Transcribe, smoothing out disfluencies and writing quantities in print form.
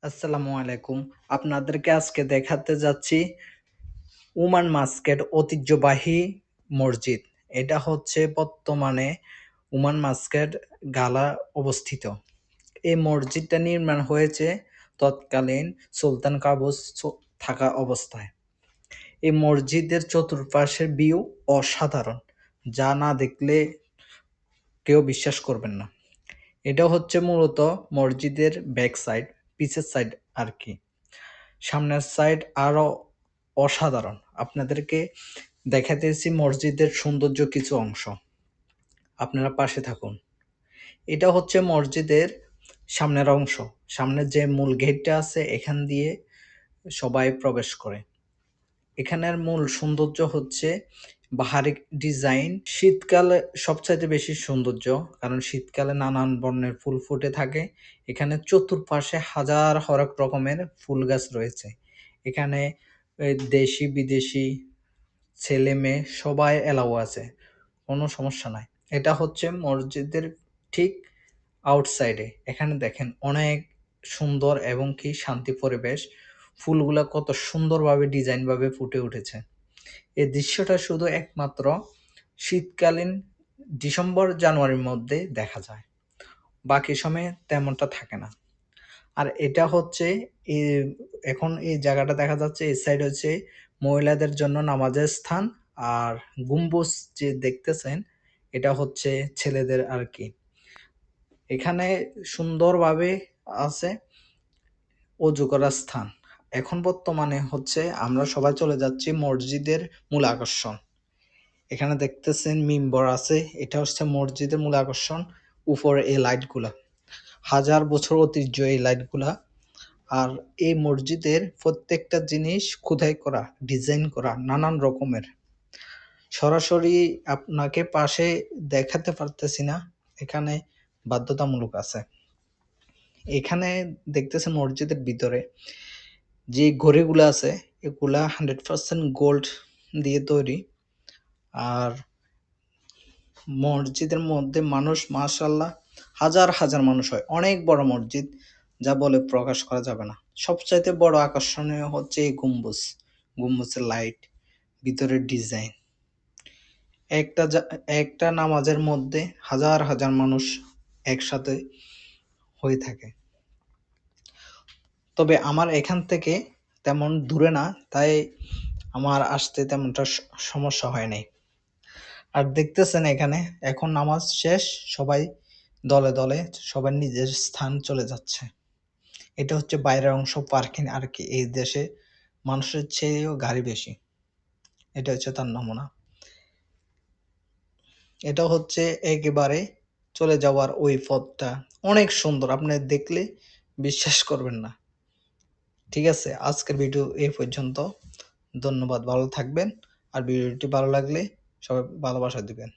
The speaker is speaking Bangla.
আসসালামু আলাইকুম। আপনাদেরকে আজকে দেখাতে যাচ্ছি ওমান মাস্কেট ঐতিহ্যবাহী মসজিদ। এটা হচ্ছে বর্তমানে ওমান মাস্কেট গালা অবস্থিত। এই মসজিদটা নির্মাণ হয়েছে তৎকালীন সুলতান কাবুস থাকা অবস্থায়। এই মসজিদের চতুর্পাশের ভিউ অসাধারণ, যা না দেখলে কেউ বিশ্বাস করবেন না। এটা হচ্ছে মূলত মসজিদের ব্যাক সাইড, পিছের সাইড আর কি। সামনের সাইড আরো অসাধারণ। আপনাদেরকে দেখাতেছি মসজিদের সৌন্দর্য কিছু অংশ। আপনারা পাশে থাকুন। এটা হচ্ছে মসজিদের সামনের অংশ। সামনের যে মূল গেটটা আছে এখান দিয়ে সবাই প্রবেশ করে। এখানের মূল সৌন্দর্য হচ্ছে বাহারি ডিজাইন। শীতকালে সবচাইতে বেশি সৌন্দর্য, কারণ শীতকালে নানান বর্ণের ফুল ফুটে থাকে। এখানে চতুর্পাশে হাজার হরেক রকমের ফুল গাছ রয়েছে। এখানে দেশি বিদেশি ছেলে মেয়ে সবাই এলাও আছে, কোনো সমস্যা নাই। এটা হচ্ছে মসজিদের ঠিক আউটসাইডে। এখানে দেখেন অনেক সুন্দর এবং কি শান্তি পরিবেশ। ফুলগুলা কত সুন্দরভাবে ডিজাইন ভাবে ফুটে উঠেছে। এই দৃশ্যটা শুধু একমাত্র শীতকালীন ডিসেম্বর জানুয়ারির মধ্যে দেখা যায়, বাকি সময়ে তেমনটা থাকে না। আর এটা হচ্ছে এখন এই জায়গাটা দেখা যাচ্ছে, এই সাইড হচ্ছে মহিলাদের জন্য নামাজের স্থান, আর গম্বুজ যে দেখতেছেন এটা হচ্ছে ছেলেদের আর কি। এখানে সুন্দরভাবে আছে অজু করার স্থান। এখন বর্তমানে হচ্ছে আমরা সবাই চলে যাচ্ছি মসজিদের মূল আকর্ষণ। এখানে দেখতেছেন মিম্বর আছে, এটা হচ্ছে মসজিদের মূল আকর্ষণ। উপরে এই লাইটগুলা, হাজার বছর ঐতিহ্য এই লাইটগুলা। আর এই মসজিদের প্রত্যেকটা জিনিস খোদাই করা, ডিজাইন করা নানান রকমের। সরাসরি আপনাকে পাশে দেখাতে পারতেছি না, এখানে বাধ্যতামূলক আছে। এখানে দেখতেছেন মসজিদের ভিতরে যে ঘড়িগুলো আছে এগুলা 100% গোল্ড দিয়ে তৈরি। আর মসজিদের মধ্যে মানুষ মাশাআল্লাহ হাজার হাজার মানুষ হয়, অনেক বড় মসজিদ, যা বলে প্রকাশ করা যাবে না। সবচাইতে বড় আকর্ষণীয় হচ্ছে এই গম্বুজ, গম্বুজের লাইট, ভিতরের ডিজাইন। একটা একটা নামাজের মধ্যে হাজার হাজার মানুষ একসাথে হয়ে থাকে। তবে আমার এখান থেকে তেমন দূরে না, তাই আমার আসতে তেমনটা সমস্যা হয় নাই। আর দেখতেছেন এখানে এখন নামাজ শেষ, সবাই দলে দলে সবার নিজের স্থান চলে যাচ্ছে। এটা হচ্ছে বাইরের অংশ, পার্কিং আর কি। এই দেশে মানুষের চেয়েও গাড়ি বেশি, এটা হচ্ছে তার নমুনা। এটা হচ্ছে একেবারে চলে যাওয়ার ওই পথটা, অনেক সুন্দর, আপনি দেখলে বিশ্বাস করবেন না। ঠিক আছে, আজকের ভিডিও এই পর্যন্ত। ধন্যবাদ, ভালো থাকবেন। আর ভিডিওটি ভালো লাগলে সবাই ভালোবাসা দিবেন।